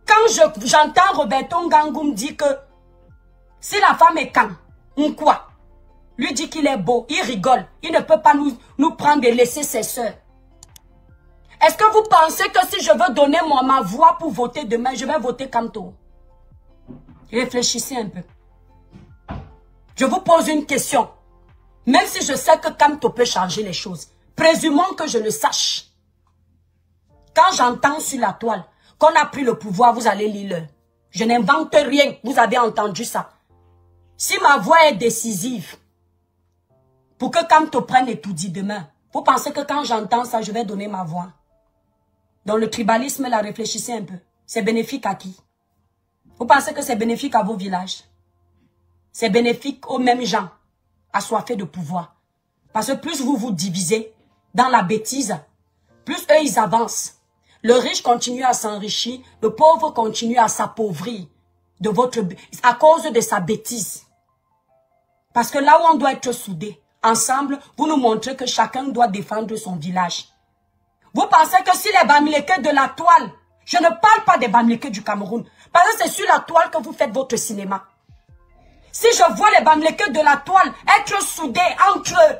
Quand j'entends Roberto Ngangoum dire que si la femme est quand, ou quoi, lui dit qu'il est beau, il rigole, il ne peut pas nous prendre et laisser ses soeurs. Est-ce que vous pensez que si je veux donner ma voix pour voter demain, je vais voter Kamto? Réfléchissez un peu. Je vous pose une question. Même si je sais que Kamto peut changer les choses, présumons que je le sache. Quand j'entends sur la toile qu'on a pris le pouvoir, vous allez lire. Je n'invente rien, vous avez entendu ça. Si ma voix est décisive, pour que Kamto prenne et tout dit demain, vous pensez que quand j'entends ça, je vais donner ma voix? Dans le tribalisme, là, réfléchissez un peu. C'est bénéfique à qui? Vous pensez que c'est bénéfique à vos villages? C'est bénéfique aux mêmes gens, assoiffés de pouvoir. Parce que plus vous vous divisez dans la bêtise, plus eux, ils avancent. Le riche continue à s'enrichir, le pauvre continue à s'appauvrir à cause de sa bêtise. Parce que là où on doit être soudés, ensemble, vous nous montrez que chacun doit défendre son village. Vous pensez que si les Bamileke de la toile, je ne parle pas des Bamileke du Cameroun, parce que c'est sur la toile que vous faites votre cinéma. Si je vois les Bamileke de la toile être soudés entre eux,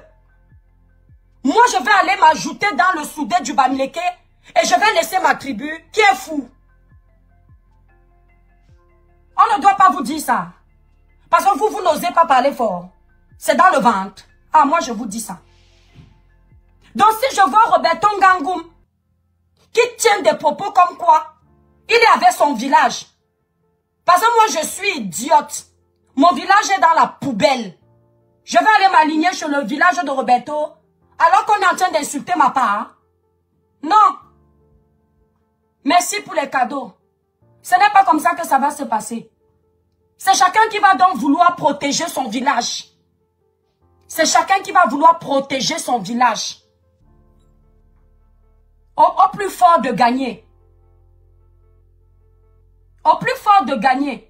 moi je vais aller m'ajouter dans le soudé du Bamileke et je vais laisser ma tribu qui est fou. On ne doit pas vous dire ça. Parce que vous n'osez pas parler fort. C'est dans le ventre. Ah, moi je vous dis ça. Donc si je vois Roberto Ngangoum qui tient des propos comme quoi il est avec son village. Parce que moi je suis idiote. Mon village est dans la poubelle. Je vais aller m'aligner sur le village de Roberto alors qu'on est en train d'insulter ma part. Non. Merci pour les cadeaux. Ce n'est pas comme ça que ça va se passer. C'est chacun qui va donc vouloir protéger son village. C'est chacun qui va vouloir protéger son village. Au plus fort de gagner. Au plus fort de gagner.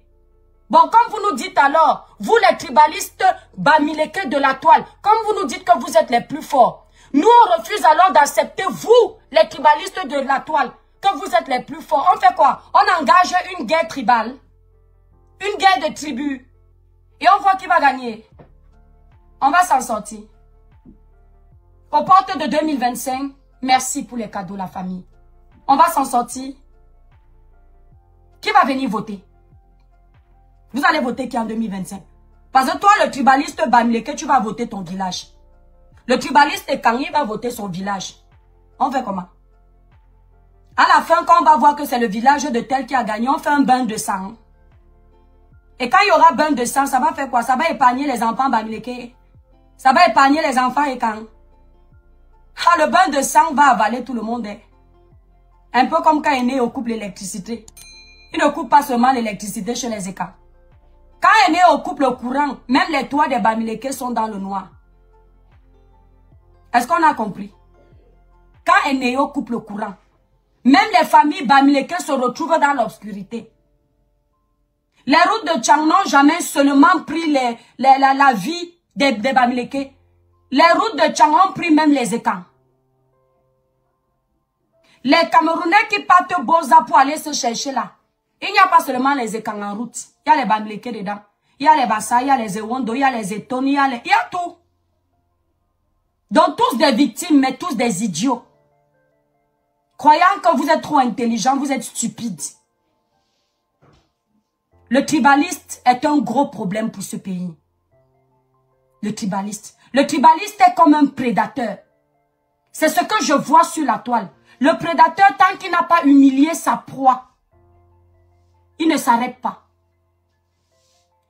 Bon, comme vous nous dites alors, vous les tribalistes Bamileke de la toile, comme vous nous dites que vous êtes les plus forts, nous on refuse alors d'accepter vous, les tribalistes de la toile, que vous êtes les plus forts. On fait quoi? On engage une guerre tribale, une guerre de tribus, et on voit qui va gagner. On va s'en sortir. Aux portes de 2025, merci pour les cadeaux, la famille. On va s'en sortir. Qui va venir voter? Vous allez voter qui en 2025? Parce que toi, le tribaliste Bamileke, tu vas voter ton village. Le tribaliste Kangi va voter son village. On fait comment? À la fin, quand on va voir que c'est le village de tel qui a gagné, on fait un bain de sang. Et quand il y aura bain de sang, ça va faire quoi? Ça va épargner les enfants Bamileke. Ça va épargner les enfants et quand? Ah, le bain de sang va avaler tout le monde. Un peu comme quand Aîné coupe l'électricité. Il ne coupe pas seulement l'électricité chez les États. Quand Aîné coupe le courant, même les toits des Bamileke sont dans le noir. Est-ce qu'on a compris? Quand Aîné coupe le courant, même les familles Bamileke se retrouvent dans l'obscurité. Les routes de Tchang n'ont jamais seulement pris la vie des Bamileke. Les routes de Tchang ont pris même les étangs. Les Camerounais qui partent Boza pour aller se chercher là, il n'y a pas seulement les étangs en route. Il y a les Bamileke dedans. Il y a les Bassa, il y a les Ewondo, il y a les Etoni, il y a tout. Donc tous des victimes, mais tous des idiots. Croyant que vous êtes trop intelligent, vous êtes stupide. Le tribaliste est un gros problème pour ce pays. Le tribaliste. Le tribaliste est comme un prédateur. C'est ce que je vois sur la toile. Le prédateur, tant qu'il n'a pas humilié sa proie, il ne s'arrête pas.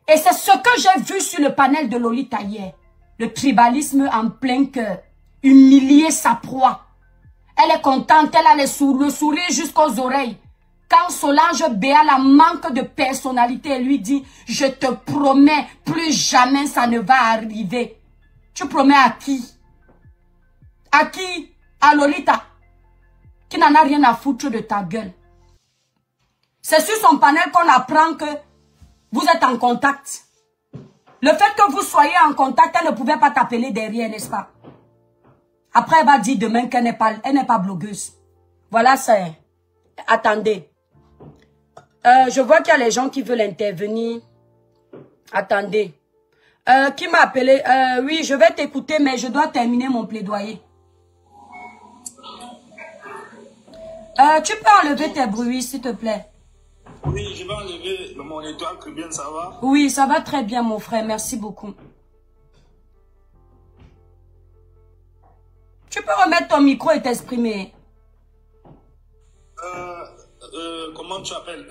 Et c'est ce que j'ai vu sur le panel de Lolita hier. Le tribalisme en plein cœur. Humilier sa proie. Elle est contente, elle a le sourire jusqu'aux oreilles. Quand Solange Béala manque de personnalité, elle lui dit, je te promets, plus jamais ça ne va arriver. Tu promets à qui? À qui? À Lolita, qui n'en a rien à foutre de ta gueule. C'est sur son panel qu'on apprend que Vous êtes en contact. Le fait que vous soyez en contact, elle ne pouvait pas t'appeler derrière, n'est-ce pas? Après, elle va dire demain qu'elle n'est pas blogueuse. Voilà, c'est... Attendez. Je vois qu'il y a les gens qui veulent intervenir. Attendez. Qui m'a appelé? Oui, je vais t'écouter, mais je dois terminer mon plaidoyer. Tu peux enlever tes bruits, s'il te plaît. Oui, je vais enlever mon étoile, que bien ça va. Oui, ça va très bien, mon frère. Merci beaucoup. Tu peux remettre ton micro et t'exprimer. Comment tu appelles?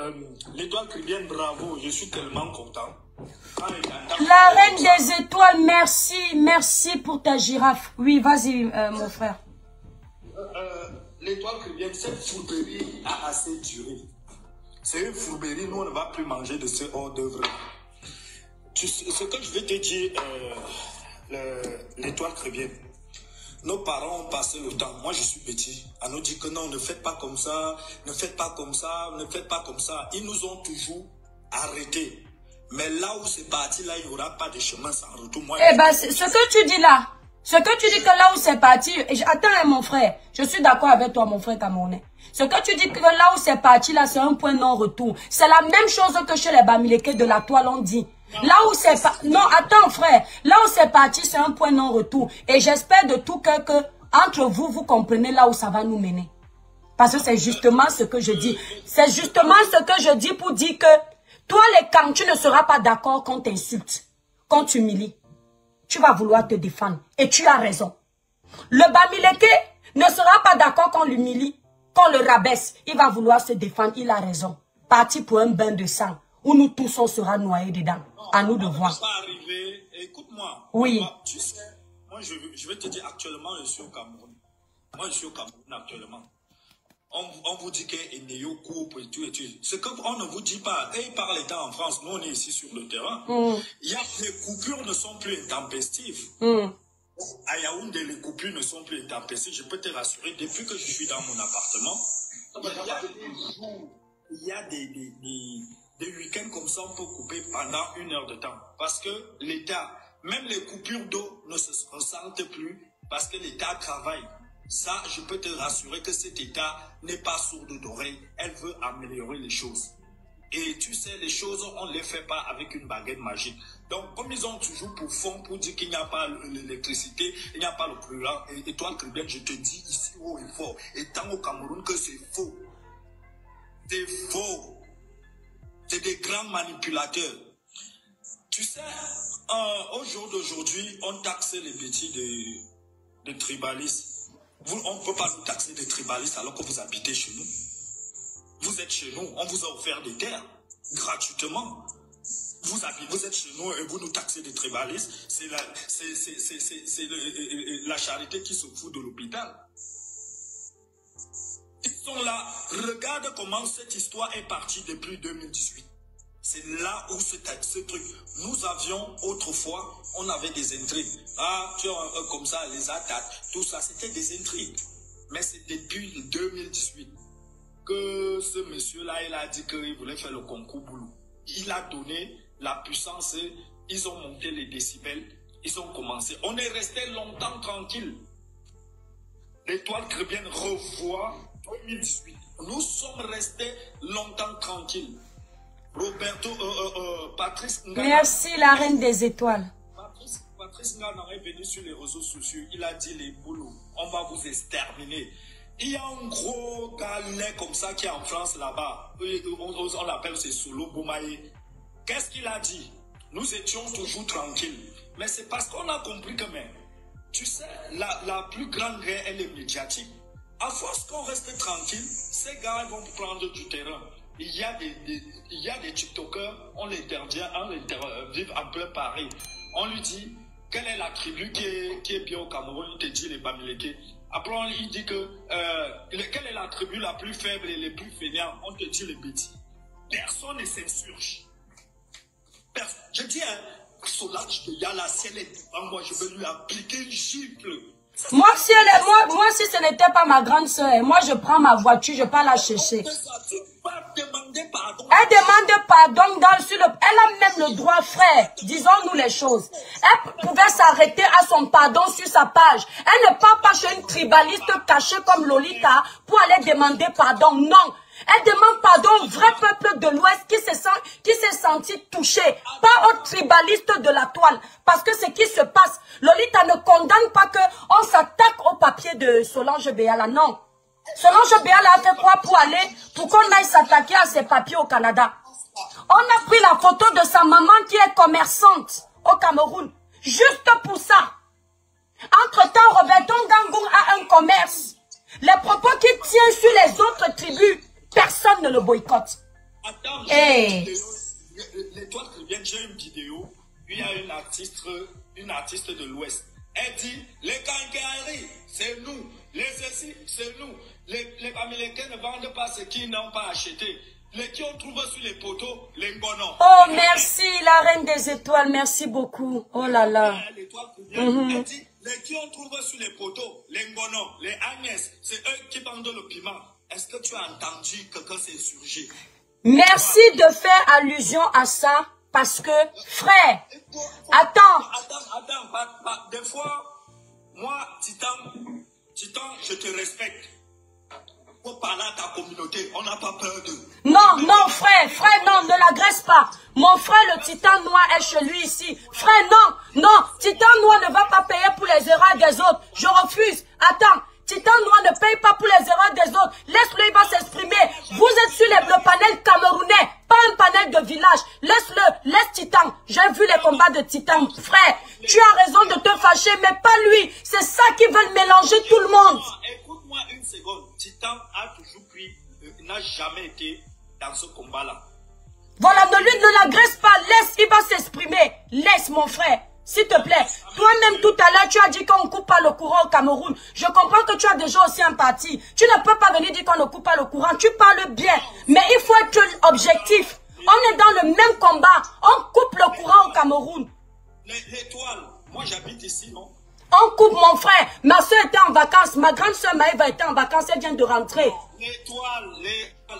L'étoile Caribbean, bravo. Je suis tellement content. La reine des étoiles, merci. Merci pour ta girafe. Oui, vas-y, mon frère. L'étoile Caribbean, cette fourberie a assez duré. C'est une fourberie, nous on ne va plus manger de ce hors d'œuvre. Ce que je vais te dire, l'étoile Caribbean, nos parents ont passé le temps, moi je suis petit, à nous dire que non, ne faites pas comme ça, ne faites pas comme ça, ne faites pas comme ça. Ils nous ont toujours arrêtés. Mais là où c'est parti, là, il n'y aura pas de chemin sans retour. Moi, eh ben, ce que tu dis là, ce que tu dis que là où c'est parti, attends mon frère, je suis d'accord avec toi mon frère camerounais. Ce que tu dis que là où c'est parti là, c'est un point non-retour. C'est la même chose que chez les Bamileke de la toile on dit. Là où c'est parti, non attends frère, là où c'est parti c'est un point non-retour. Et j'espère de tout cœur que entre vous, vous comprenez là où ça va nous mener. Parce que c'est justement ce que je dis. C'est justement ce que je dis pour dire que toi les camps, tu ne seras pas d'accord quand tu insultes, quand tu humilies. Tu vas vouloir te défendre. Et tu as raison. Le Bamileke ne sera pas d'accord quand l'humilie, quand le rabaisse. Il va vouloir se défendre. Il a raison. Parti pour un bain de sang où nous tous on sera noyés dedans. Non, à nous de voir. Ça va arriver. Écoute-moi. Oui. Moi, tu sais, moi je vais te dire actuellement je suis au Cameroun. Moi je suis au Cameroun actuellement. On vous dit qu'il y a une coupe et tout et tout. Ce qu'on ne vous dit pas, et par les temps en France, nous on est ici sur le terrain, les coupures ne sont plus intempestives. À Yaoundé, les coupures ne sont plus intempestives. Je peux te rassurer, depuis que je suis dans mon appartement, il y a des week-ends comme ça, on peut couper pendant 1 heure de temps. Parce que l'État, même les coupures d'eau ne se ressentent plus parce que l'État travaille. Ça, je peux te rassurer que cet État n'est pas sourd d'oreille. Elle veut améliorer les choses. Et tu sais, les choses, on ne les fait pas avec une baguette magique. Donc, comme ils ont toujours pour fond, pour dire qu'il n'y a pas l'électricité, il n'y a pas le courant, et toi, Caribbean, je te dis ici haut et fort, étant au Cameroun, que c'est faux. C'est faux. C'est des grands manipulateurs. Tu sais, au jour d'aujourd'hui, on taxe les bêtises de tribalistes. On ne peut pas nous taxer des tribalistes alors que vous habitez chez nous. Vous êtes chez nous, on vous a offert des terres gratuitement. Vous êtes chez nous et vous nous taxez des tribalistes. C'est la charité qui se fout de l'hôpital. Ils sont là. Regarde comment cette histoire est partie depuis 2018. C'est là où ce truc. Nous avions autrefois, on avait des intrigues. Ah, tu as comme ça, les attaques, tout ça, c'était des intrigues. Mais c'est depuis 2018 que ce monsieur-là, il a dit qu'il voulait faire le concours boulot. Il a donné la puissance, ils ont monté les décibels, ils ont commencé. On est resté longtemps tranquille. L'étoile Caribbean revoit 2018. Nous sommes restés longtemps tranquilles. Roberto, Patrice Ngana. Merci la reine des étoiles. Patrice Ngana est venu sur les réseaux sociaux. Il a dit les boulots, on va vous exterminer. Il y a un gros galet comme ça qui est en France là-bas. On l'appelle c'est Solo Bomaye. Qu'est-ce qu'il a dit? Nous étions toujours tranquilles. Mais c'est parce qu'on a compris que même, tu sais, la plus grande guerre, elle est médiatique. À force qu'on reste tranquille, ces gars vont prendre du terrain. Il y a des TikTokers, on les vivent en plein Paris. On lui dit, quelle est la tribu qui est bien au Cameroun? Il te dit les Bamileke. Après, il dit que, quelle est la tribu la plus faible et les plus fainéants? On te dit les bêtis. Personne ne s'insurge. Je dis, Solange de Yala, si elle est devant moi, je vais lui appliquer une gifle. Moi, si ce n'était pas ma grande soeur, moi, je prends ma voiture, je pars la chercher. Tu vas demander Elle demande pardon elle a même le droit, frère. Disons-nous les choses. Elle pouvait s'arrêter à son pardon sur sa page. Elle ne part pas chez une tribaliste cachée comme Lolita pour aller demander pardon. Non. Elle demande pardon au vrai peuple de l'Ouest qui s'est senti touché, pas aux tribalistes de la toile. Parce que ce qui se passe, Lolita ne condamne pas qu'on s'attaque au papier de Solange Béala, non. Solange Béala a fait quoi pour qu'on aille s'attaquer à ses papiers au Canada? On a pris la photo de sa maman qui est commerçante au Cameroun. Juste pour ça. Entre-temps, Roberto Ngangour a un commerce. Les propos qu'il tient sur les autres tribus, personne ne le boycotte. Attends, l'étoile chrétienne, j'ai une vidéo. Il y a une artiste de l'Ouest. Elle dit, les Kankairi, c'est nous. Les Essis, c'est nous. Les Américains ne vendent pas ce qu'ils n'ont pas acheté. Les qui on trouve sur les poteaux, les Ngonon. Oh, merci, la reine des étoiles, merci beaucoup. Oh là là. L'étoile chrétienne, elle dit, les qui on trouve sur les poteaux, les Ngonon, les Agnès, c'est eux qui vendent le piment. Est-ce que tu as entendu quelqu'un s'est insurgé? Merci de faire allusion à ça, parce que, frère, attends. Attends, des fois, moi, Titan, je te respecte. Pour parler à ta communauté, on n'a pas peur d'eux. Non, frère, non, ne l'agresse pas. Mon frère, le Titan Noir, est chez lui ici. Frère, non, Titan Noir ne va pas payer pour les erreurs des autres. Je refuse. Attends. Titan Noir ne paye pas pour les erreurs des autres. Laisse-le, il va s'exprimer. Vous êtes sur le panel camerounais, pas un panel de village. Laisse-le, laisse Titan. J'ai vu les combats de Titan. Frère, tu as raison de te fâcher, mais pas lui. C'est ça qui veut mélanger tout le monde. Écoute-moi une seconde. Titan a toujours pris, n'a jamais été dans ce combat-là. Voilà, ne l'agresse pas. Laisse, il va s'exprimer. Laisse, mon frère. S'il te plaît, toi-même tout à l'heure, tu as dit qu'on ne coupe pas le courant au Cameroun. Je comprends que tu as déjà aussi un parti. Tu ne peux pas venir dire qu'on ne coupe pas le courant. Tu parles bien, mais il faut être objectif. On est dans le même combat. On coupe le courant au Cameroun. L'étoile, moi j'habite ici, non? On coupe, mon frère. Ma soeur était en vacances. Ma grande soeur Maëva était en vacances. Elle vient de rentrer. L'étoile,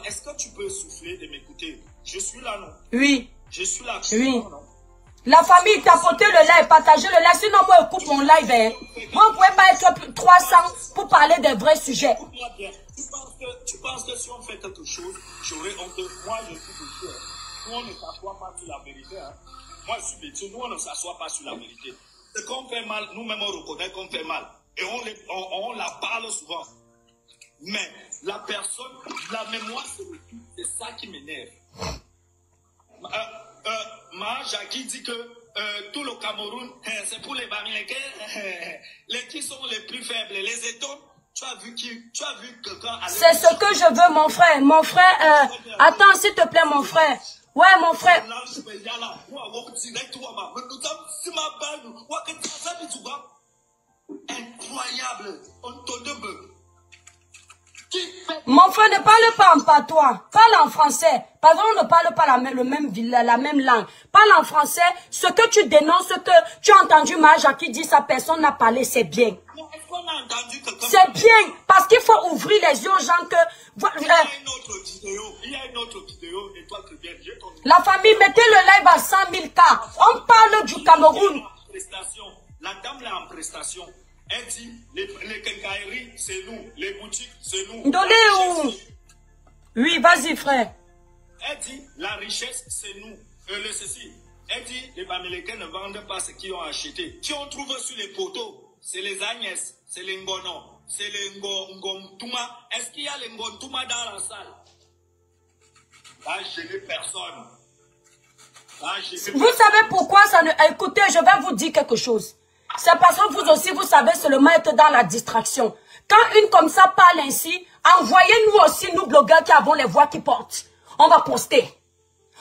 est-ce que tu peux souffler de m'écouter? Je suis là, non? Oui. Je suis là. Oui. Non? La famille, tapoter le live, partager le live. Sinon, moi, je coupe mon live. Hein. Moi, on ne pouvait pas être 300 pour parler des vrais sujets. Écoute-moi bien. Tu penses que si on fait quelque chose, j'aurais honte. Moi, je suis bêteux. Nous, on ne s'assoit pas sur la vérité. Hein. Moi, je suis bêteux. Nous, on ne s'assoit pas sur la vérité. Ce qu'on fait mal, nous-mêmes, on reconnaît qu'on fait mal. Et on la parle souvent. Mais la personne, la mémoire, c'est ça qui m'énerve. Jackie dit que tout le Cameroun, c'est pour les Américains, les qui sont les plus faibles, les étoiles. Tu as vu quelqu'un. C'est ce que je veux, mon frère. Mon frère, attends, s'il te plaît, mon frère. Ouais, mon frère. Incroyable. Mon frère, ne parle pas en patois. Parle en français. Parce qu'on ne parle pas la même langue. Parle en français. Ce que tu dénonces, ce que tu as entendu Maja qui dit sa personne n'a parlé, c'est bien. C'est bien. Parce qu'il faut ouvrir les yeux aux gens que... Il y a une autre vidéo. La famille, mettez le live à 100 000 cas. On parle du Cameroun. La dame là en prestation. Elle dit, les quincailleries, c'est nous. Les boutiques, c'est nous. Oui, vas-y, frère. Elle dit, la richesse, c'est nous. Le ceci. Elle dit, les Américains ne vendent pas ce qu'ils ont acheté. Qui on trouve sur les poteaux, c'est les Agnès, c'est les Ngonon, c'est les Ngomtouma. Est-ce qu'il y a les Ngomtouma dans la salle? Là, je n'ai personne. Vous savez pourquoi ça ne... Écoutez, je vais vous dire quelque chose. C'est parce que vous aussi, vous savez seulement être dans la distraction. Quand une comme ça parle ainsi, envoyez-nous aussi, nous blogueurs qui avons les voix qui portent. On va poster.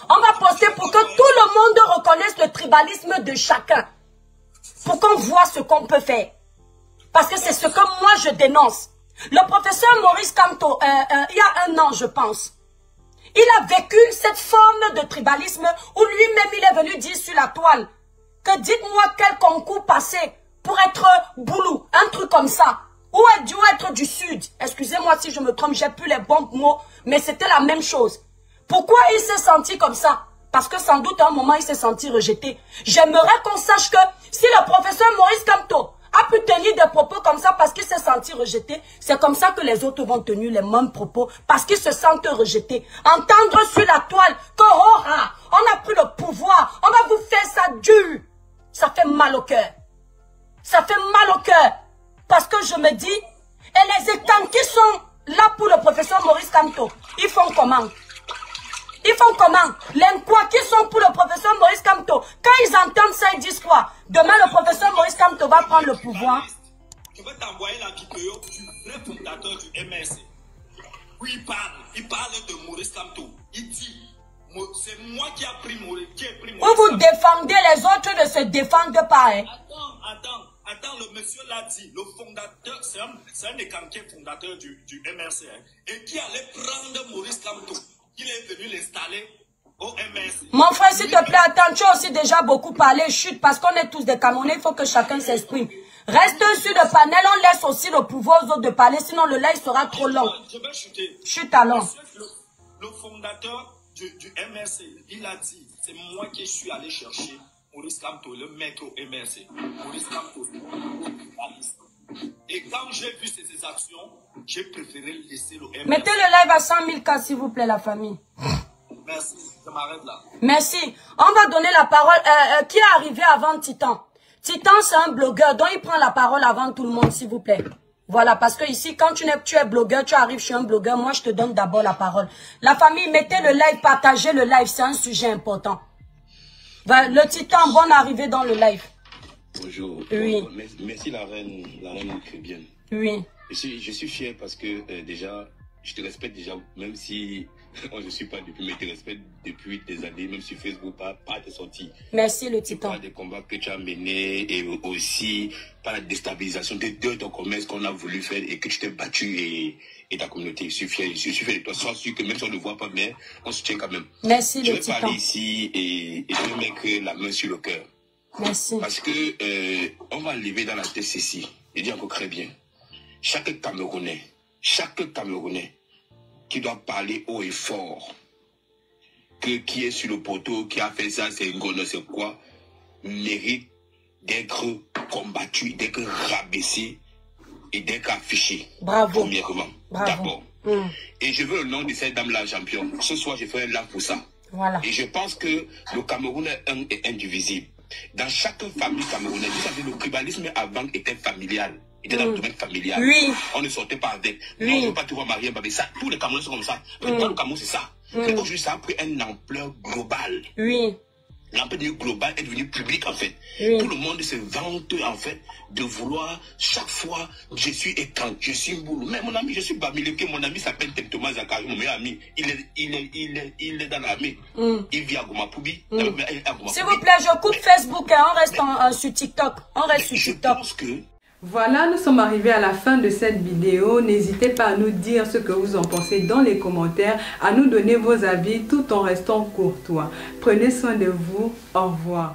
On va poster pour que tout le monde reconnaisse le tribalisme de chacun. Pour qu'on voit ce qu'on peut faire. Parce que c'est ce que moi je dénonce. Le professeur Maurice Kamto, il y a un an, je pense, il a vécu cette forme de tribalisme où lui-même il est venu dire sur la toile que dites-moi quel concours passé pour être boulou, un truc comme ça. Ou être du sud. Excusez-moi si je me trompe, j'ai plus les bons mots, mais c'était la même chose. Pourquoi il s'est senti comme ça? Parce que sans doute à un moment, il s'est senti rejeté. J'aimerais qu'on sache que si le professeur Maurice Kamto a pu tenir des propos comme ça parce qu'il s'est senti rejeté, c'est comme ça que les autres vont tenir les mêmes propos parce qu'ils se sentent rejetés. Entendre sur la toile que oh, ah, on a pris le pouvoir, on va vous faire ça dur. Ça fait mal au cœur. Ça fait mal au cœur. Parce que je me dis, et les étangs qui sont là pour le professeur Maurice Kamto, ils font comment? Ils font comment? Les quoi qui sont pour le professeur Maurice Kamto, quand ils entendent ça, ils disent quoi? Demain, le professeur Maurice Kamto va prendre le pouvoir. Je vais t'envoyer la vidéo du vrai fondateur du MRC. Oui, il parle de Maurice Kamto. Il dit, c'est moi qui ai pris Maurice Kamto. Vous défendez les autres de se défendre pas. Hein? Attends, le monsieur l'a dit, le fondateur, c'est un des canquiers fondateurs du MRC, hein, et qui allait prendre Maurice Kamto. Il est venu l'installer au MRC. Mon frère, s'il te plaît, attends, tu as aussi déjà beaucoup parlé, chute, parce qu'on est tous des Camerounais, il faut que chacun s'exprime. Reste sur le panel, on laisse aussi le pouvoir aux autres de parler, sinon le live sera trop long. Je vais chuter. Chute alors. Le fondateur du MRC, il a dit, c'est moi qui suis allé chercher Maurice Kamto, le maître au MRC. Maurice Kamto, et quand j'ai vu ces actions, j'ai préféré laisser le MRC. Mettez le live à 100 000 cas, s'il vous plaît, la famille. Merci, je m'arrête là. Merci. On va donner la parole. Qui est arrivé avant Titan? Titan, c'est un blogueur, donc il prend la parole avant tout le monde, s'il vous plaît. Voilà, parce que ici, quand tu es blogueur, tu arrives chez un blogueur, moi, je te donne d'abord la parole. La famille, mettez le live, partagez le live, c'est un sujet important. Le Titan, bonne arrivée dans le live. Bonjour. Oui. Merci la reine très bien. Oui. Je suis fier parce que déjà, je te respecte déjà, même si je ne suis pas depuis, mais je te respecte depuis des années, même sur Facebook, par tes sorties. Merci le Titan. Par des combats que tu as menés et aussi par la déstabilisation de ton commerce qu'on a voulu faire et que tu t'es battu et ta communauté. Je suis fier de toi. Sois sûr que même si on ne voit pas bien, on se tient quand même. Merci le Titan. Je vais parler ici et je vais mettre la main sur le cœur. Merci. Parce que on va lever dans la tête ceci. Je dis encore très bien. Chaque Camerounais qui doit parler haut et fort, qui est sur le poteau, qui a fait ça, c'est un c'est quoi, mérite d'être combattu, d'être rabaissé et d'être affiché. Bravo. Premièrement. D'abord. Et je veux le nom de cette dame-là, champion. Ce soir, je fais un live pour ça. Voilà. Et je pense que le Cameroun est un et indivisible. Dans chaque famille camerounaise, vous savez, le tribalisme avant était familial. Il était dans le domaine familial. Oui. On ne sortait pas avec. Oui. Non, on ne veut pas te voir marier, mais ça, tous les Camerounais sont comme ça. Dans le Cameroun, c'est ça. Mais aujourd'hui, ça a pris une ampleur globale. Oui. L'ampleur globale est devenue publique, en fait. Oui. Tout le monde se vante, en fait, de vouloir, chaque fois, je suis étrange, je suis boulot. Mais mon ami, je suis Bamileke, mon ami s'appelle Thomas Zakari, mon meilleur ami. Il est dans l'armée. Il vit à Gomapoubi. S'il vous plaît, je coupe Facebook, hein, on reste sur TikTok. On reste sur TikTok. Je pense que... Voilà, nous sommes arrivés à la fin de cette vidéo. N'hésitez pas à nous dire ce que vous en pensez dans les commentaires, à nous donner vos avis tout en restant courtois. Prenez soin de vous. Au revoir.